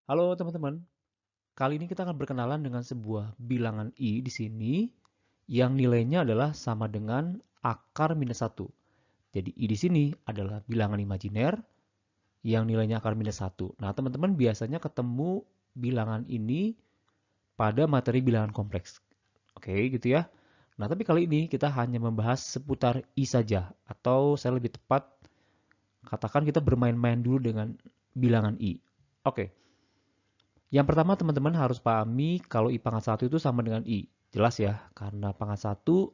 Halo teman-teman, kali ini kita akan berkenalan dengan sebuah bilangan i di sini yang nilainya adalah sama dengan akar minus 1. Jadi i di sini adalah bilangan imajiner yang nilainya akar minus 1. Nah, teman-teman biasanya ketemu bilangan ini pada materi bilangan kompleks. Oke, gitu ya. Nah, tapi kali ini kita hanya membahas seputar i saja, atau saya lebih tepat katakan kita bermain-main dulu dengan bilangan i. Oke. Yang pertama teman-teman harus pahami kalau I pangkat 1 itu sama dengan I. Jelas ya, karena pangkat 1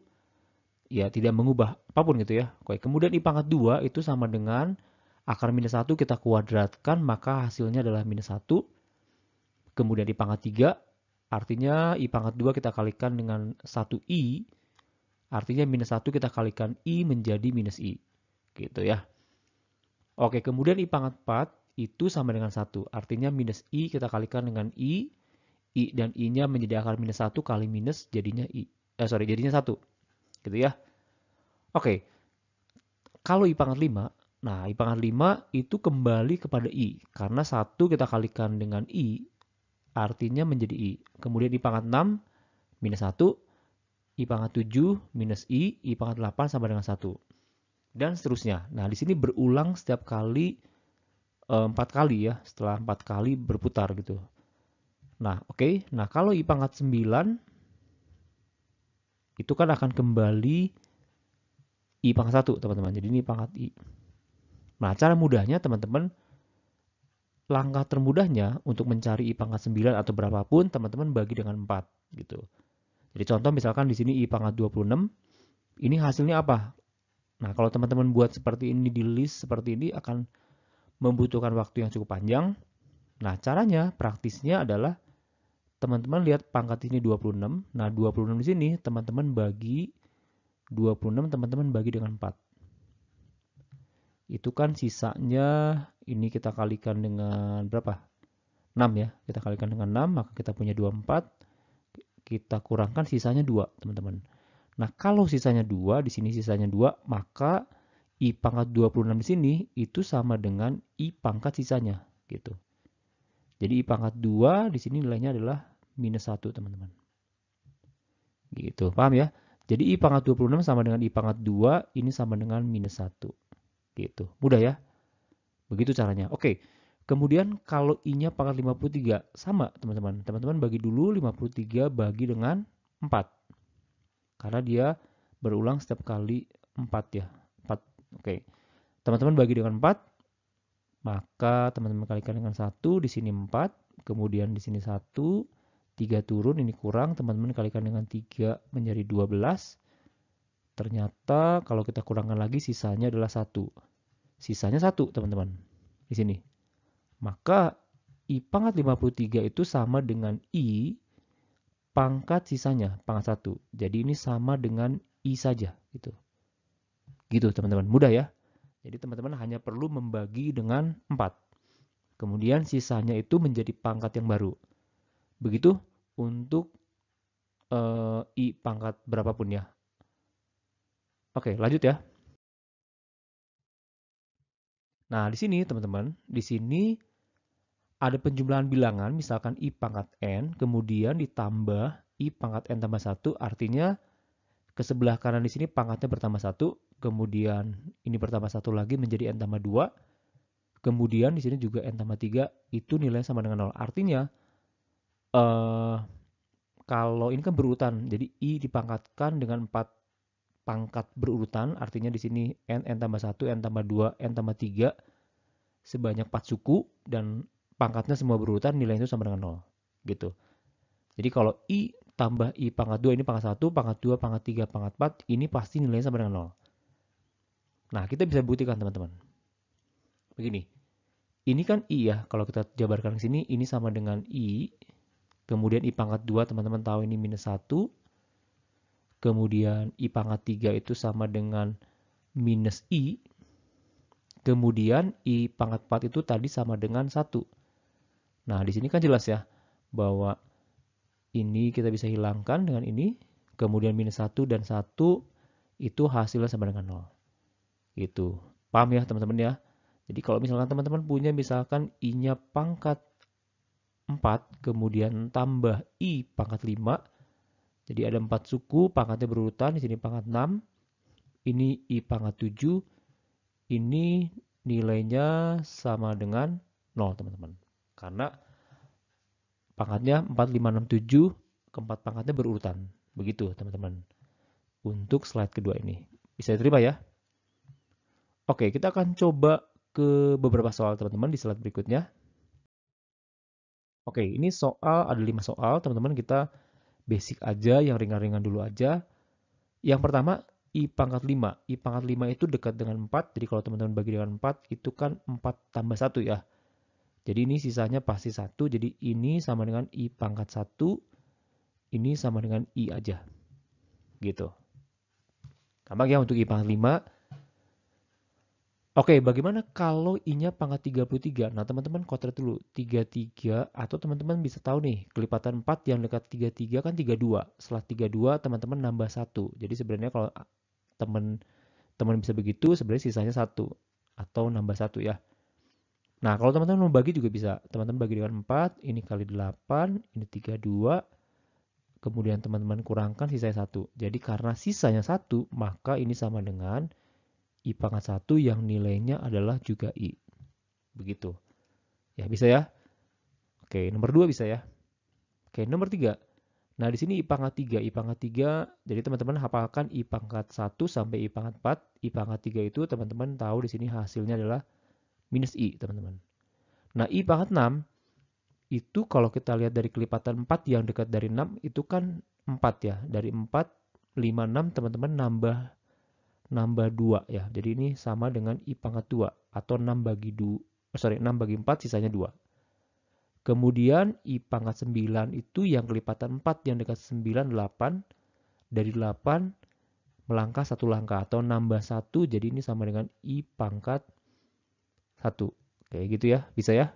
ya tidak mengubah apapun gitu ya. Oke, kemudian I pangkat 2 itu sama dengan akar minus 1 kita kuadratkan maka hasilnya adalah minus 1. Kemudian I pangkat 3 artinya I pangkat 2 kita kalikan dengan 1I. Artinya minus 1 kita kalikan I menjadi minus I. Gitu ya. Oke, kemudian I pangkat 4 itu sama dengan 1. Artinya minus I kita kalikan dengan I dan I-nya menjadi akar minus 1 kali minus jadinya jadinya 1. Gitu ya. Oke, kalau I pangkat 5, nah I pangkat 5 itu kembali kepada I. Karena 1 kita kalikan dengan I, artinya menjadi I. Kemudian I pangkat 6, minus 1. I pangkat 7, minus I pangkat 8 sama dengan 1. Dan seterusnya. Nah, di sini berulang setiap kali 4 kali ya, setelah 4 kali berputar gitu. Nah, oke. Nah, kalau I pangkat 9 itu kan akan kembali I pangkat 1, teman-teman. Jadi ini pangkat I. Nah, cara mudahnya, teman-teman, langkah termudahnya untuk mencari I pangkat 9 atau berapapun, teman-teman bagi dengan 4, gitu. Jadi contoh misalkan di sini I pangkat 26, ini hasilnya apa? Nah, kalau teman-teman buat seperti ini di list seperti ini akan membutuhkan waktu yang cukup panjang. Nah, caranya, praktisnya adalah teman-teman lihat pangkat ini 26. Nah, 26 di sini teman-teman bagi 26 teman-teman bagi dengan 4. Itu kan sisanya ini kita kalikan dengan berapa? 6 ya. Kita kalikan dengan 6, maka kita punya 24. Kita kurangkan sisanya 2, teman-teman. Nah, kalau sisanya 2, di sini sisanya 2, maka I pangkat 26 di sini itu sama dengan I pangkat sisanya, gitu. Jadi I pangkat 2 di sini nilainya adalah minus 1, teman-teman. Gitu, paham ya? Jadi I pangkat 26 sama dengan I pangkat 2, ini sama dengan minus 1. Gitu, mudah ya? Begitu caranya. Oke, kemudian kalau I-nya pangkat 53, sama teman-teman. Teman-teman bagi dulu 53 bagi dengan 4. Karena dia berulang setiap kali 4 ya. 4. Oke. Teman-teman bagi dengan 4, maka teman-teman kalikan dengan 1, di sini 4, kemudian di sini 1, 3 turun, ini kurang, teman-teman kalikan dengan 3 menjadi 12. Ternyata kalau kita kurangkan lagi sisanya adalah 1. Sisanya 1, teman-teman. Di sini. Maka I pangkat 53 itu sama dengan I pangkat sisanya, pangkat 1. Jadi ini sama dengan I saja. Gitu teman-teman, mudah ya. Jadi teman-teman hanya perlu membagi dengan 4. Kemudian sisanya itu menjadi pangkat yang baru. Begitu untuk I pangkat berapapun ya. Oke, lanjut ya. Nah, di sini teman-teman, di sini ada penjumlahan bilangan, misalkan I pangkat N, kemudian ditambah I pangkat N tambah 1, artinya ke sebelah kanan di sini pangkatnya bertambah 1, kemudian ini bertambah 1 lagi menjadi N tambah 2, kemudian di sini juga N tambah 3, itu nilainya sama dengan 0. Artinya, kalau ini kan berurutan, jadi I dipangkatkan dengan 4 pangkat berurutan, artinya di sini N tambah 1, N tambah 2, N tambah 3, sebanyak 4 suku, dan pangkatnya semua berurutan, nilainya itu sama dengan 0. Gitu. Jadi kalau I tambah I pangkat 2, ini pangkat 1, pangkat 2, pangkat 3, pangkat 4, ini pasti nilainya sama dengan 0. Nah, kita bisa buktikan teman-teman. Begini, ini kan I ya, kalau kita jabarkan ke sini, ini sama dengan I, kemudian I pangkat 2, teman-teman tahu ini minus 1, kemudian I pangkat 3 itu sama dengan minus I, kemudian I pangkat 4 itu tadi sama dengan 1. Nah, di sini kan jelas ya, bahwa ini kita bisa hilangkan dengan ini, kemudian minus 1 dan 1 itu hasilnya sama dengan 0. Gitu. Paham ya teman-teman ya? Jadi kalau misalkan teman-teman punya misalkan I-nya pangkat 4, kemudian tambah I pangkat 5. Jadi ada 4 suku, pangkatnya berurutan, di sini pangkat 6, ini I pangkat 7, ini nilainya sama dengan 0, teman-teman. Karena pangkatnya 4, 5, 6, 7, keempat pangkatnya berurutan. Begitu, teman-teman. Untuk slide kedua ini. Bisa diterima ya? Oke, kita akan coba ke beberapa soal, teman-teman, di slide berikutnya. Oke, ini soal, ada 5 soal, teman-teman. Kita basic aja, yang ringan-ringan dulu aja. Yang pertama, I pangkat 5. I pangkat 5 itu dekat dengan 4. Jadi kalau teman-teman bagi dengan 4, itu kan 4 tambah 1 ya. Jadi ini sisanya pasti 1. Jadi ini sama dengan I pangkat 1. Ini sama dengan I aja. Gitu. Gampang ya untuk I pangkat 5. Oke, bagaimana kalau I-nya pangkat 33? Nah, teman-teman kotret dulu. 33, atau teman-teman bisa tahu nih, kelipatan 4 yang dekat 33 kan 32. Setelah 32, teman-teman nambah 1. Jadi sebenarnya kalau teman-teman bisa begitu, sebenarnya sisanya 1. Atau nambah 1 ya. Nah, kalau teman-teman mau bagi juga bisa. Teman-teman bagi dengan 4, ini kali 8, ini 32. Kemudian teman-teman kurangkan sisanya 1. Jadi karena sisanya 1, maka ini sama dengan I pangkat 1 yang nilainya adalah juga I. Begitu. Ya, bisa ya? Oke, nomor 2 bisa ya? Oke, nomor 3. Nah, di sini I pangkat 3. I pangkat 3, jadi teman-teman hafalkan I pangkat 1 sampai I pangkat 4. I pangkat 3 itu teman-teman tahu di sini hasilnya adalah minus I, teman-teman. Nah, I pangkat 6, itu kalau kita lihat dari kelipatan 4 yang dekat dari 6, itu kan 4 ya. Dari 4, 5, 6, teman-teman nambah 2 ya. Jadi ini sama dengan I pangkat 2 atau 6 bagi 4 sisanya 2. Kemudian I pangkat 9 itu yang kelipatan 4 yang dekat 9, 8. Dari 8 melangkah 1 langkah atau nambah 1, jadi ini sama dengan I pangkat 1. Kayak gitu ya, bisa ya?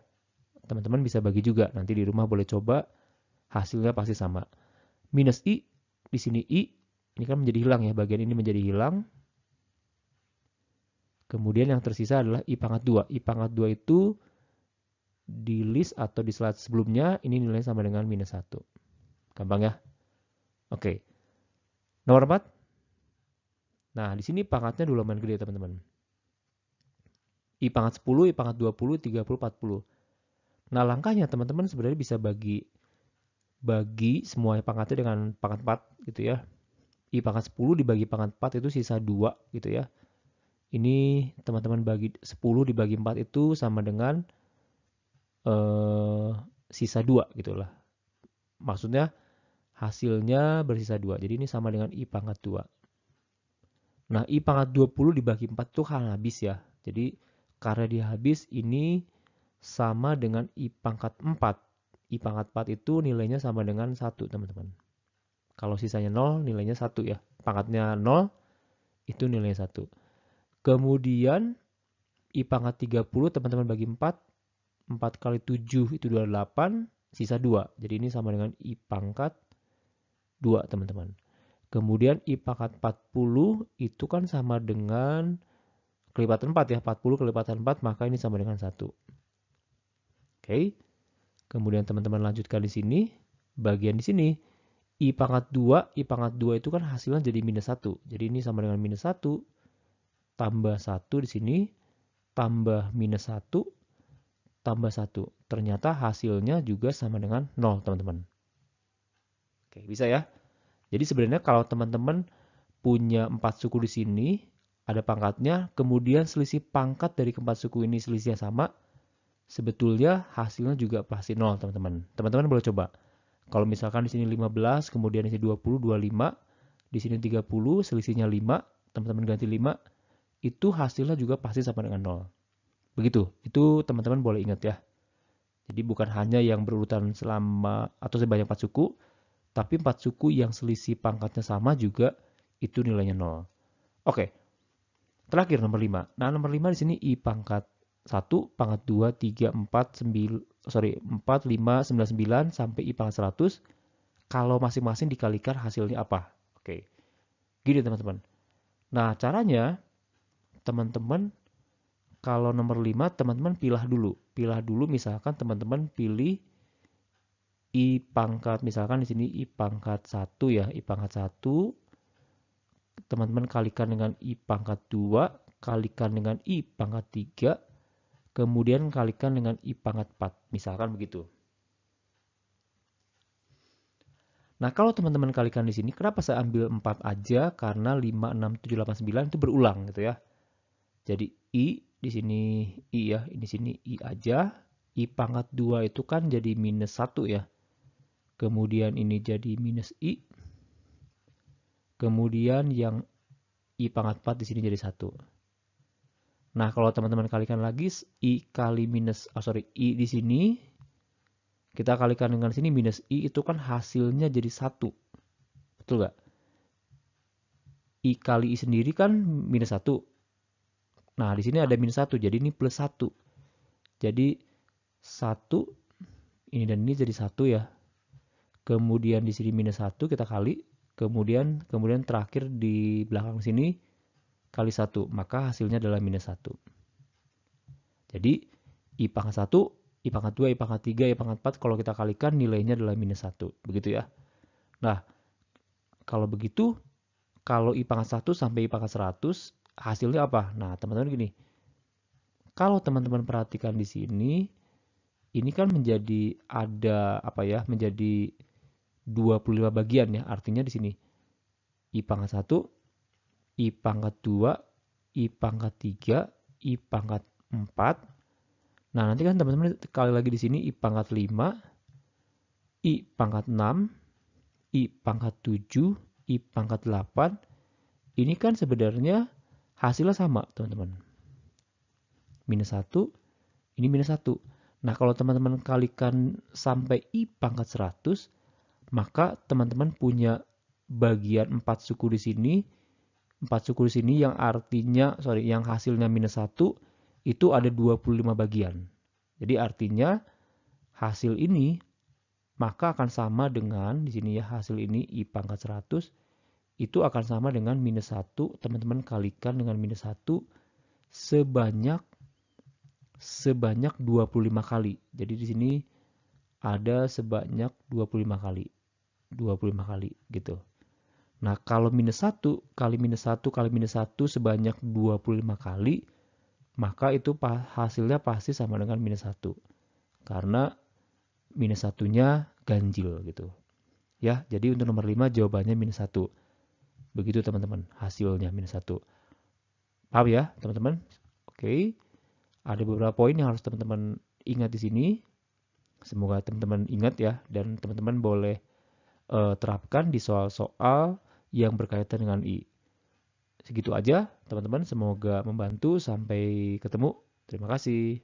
Teman-teman bisa bagi juga, nanti di rumah boleh coba, hasilnya pasti sama. Minus I, di sini I, ini kan menjadi hilang ya, bagian ini menjadi hilang. Kemudian yang tersisa adalah I pangkat 2. I pangkat 2 itu di list atau di slide sebelumnya, ini nilainya sama dengan minus 1. Gampang ya? Oke. Nomor 4. Nah, di sini pangkatnya dua lumayan gede, teman-teman. I pangkat 10, I pangkat 20, 30, 40. Nah, langkahnya teman-teman sebenarnya bisa bagi semua pangkatnya dengan pangkat 4 gitu ya. I pangkat 10 dibagi pangkat 4 itu sisa 2 gitu ya. Ini teman-teman bagi 10 dibagi 4 itu sama dengan sisa 2 gitu lah. Maksudnya hasilnya bersisa 2. Jadi ini sama dengan I pangkat 2. Nah, I pangkat 20 dibagi 4 itu kan habis ya. Jadi karena dia habis, ini sama dengan I pangkat 4. I pangkat 4 itu nilainya sama dengan 1, teman-teman. Kalau sisanya 0, nilainya 1 ya. Pangkatnya 0, itu nilainya 1. Kemudian I pangkat 30, teman-teman bagi 4. 4 kali 7 itu 28, sisa 2. Jadi ini sama dengan I pangkat 2, teman-teman. Kemudian I pangkat 40 itu kan sama dengan kelipatan 4 ya. 40 kelipatan 4, maka ini sama dengan 1. Oke. Kemudian teman-teman lanjutkan di sini. Bagian di sini. I pangkat 2. I pangkat 2 itu kan hasilnya jadi minus 1. Jadi ini sama dengan minus 1. Tambah 1 di sini. Tambah minus 1. Tambah 1. Ternyata hasilnya juga sama dengan 0, teman-teman. Oke, bisa ya? Jadi sebenarnya kalau teman-teman punya 4 suku di sini, ada pangkatnya, kemudian selisih pangkat dari keempat suku ini selisihnya sama, sebetulnya hasilnya juga pasti 0, teman-teman. Teman-teman boleh coba. Kalau misalkan di sini 15, kemudian di sini 20, 25, di sini 30, selisihnya 5, teman-teman ganti 5, itu hasilnya juga pasti sama dengan 0. Begitu, itu teman-teman boleh ingat ya. Jadi bukan hanya yang berurutan selama atau sebanyak 4 suku, tapi 4 suku yang selisih pangkatnya sama juga itu nilainya 0. Oke. Terakhir nomor 5. Nah, nomor 5 di sini I pangkat 1, pangkat 2, 3, 4, 4, 5, 9, 9 sampai I pangkat 100. Kalau masing-masing dikalikan hasilnya apa? Oke. Gini teman-teman. Nah, caranya teman-teman kalau nomor 5 teman-teman pilih dulu. Pilih dulu misalkan teman-teman pilih I pangkat, misalkan di sini I pangkat 1 ya, I pangkat 1, teman-teman kalikan dengan I pangkat 2, kalikan dengan I pangkat 3, kemudian kalikan dengan I pangkat 4, misalkan begitu. Nah, kalau teman-teman kalikan di sini, kenapa saya ambil 4 aja? Karena 5, 6, 7, 8, 9 itu berulang gitu ya. Jadi I di sini I ya, di sini I aja. I pangkat 2 itu kan jadi minus 1 ya. Kemudian ini jadi minus I. Kemudian yang I pangkat 4 di sini jadi 1. Nah, kalau teman-teman kalikan lagi I kali minus, I di sini kita kalikan dengan sini minus I itu kan hasilnya jadi 1. Betul nggak? I kali I sendiri kan minus 1. Nah, di sini ada minus 1, jadi ini plus 1. Jadi 1, ini dan ini jadi 1 ya. Kemudian di sini minus 1 kita kali. Kemudian terakhir di belakang sini kali 1. Maka hasilnya adalah minus 1. Jadi I pangkat 1, I pangkat 2, I pangkat 3, I pangkat 4 kalau kita kalikan nilainya adalah minus 1. Begitu ya. Nah, kalau begitu, kalau I pangkat 1 sampai I pangkat 100, hasilnya apa? Nah, teman-teman gini. Kalau teman-teman perhatikan di sini, ini kan menjadi ada apa ya? Menjadi 25 bagian ya. Artinya di sini I pangkat 1, I pangkat 2, I pangkat 3, I pangkat 4. Nah, nanti kan teman-teman kali lagi di sini I pangkat 5, I pangkat 6, I pangkat 7, I pangkat 8. Ini kan sebenarnya hasilnya sama, teman-teman. Minus 1, ini minus 1. Nah, kalau teman-teman kalikan sampai I pangkat 100, maka teman-teman punya bagian 4 suku di sini. 4 suku di sini yang artinya, yang hasilnya minus 1, itu ada 25 bagian. Jadi artinya hasil ini maka akan sama dengan, di sini ya, hasil ini I pangkat 100, itu akan sama dengan minus 1, teman-teman kalikan dengan minus 1 sebanyak 25 kali. Jadi di sini ada sebanyak 25 kali. 25 kali gitu. Nah, kalau minus 1 kali minus 1 kali minus 1 sebanyak 25 kali, maka itu hasilnya pasti sama dengan minus 1. Karena minus 1-nya ganjil gitu. Ya, jadi untuk nomor 5 jawabannya minus 1. Begitu teman-teman, hasilnya minus 1. Paham ya, teman-teman? Oke. Ada beberapa poin yang harus teman-teman ingat di sini. Semoga teman-teman ingat ya, dan teman-teman boleh terapkan di soal-soal yang berkaitan dengan I. Segitu aja, teman-teman. Semoga membantu. Sampai ketemu. Terima kasih.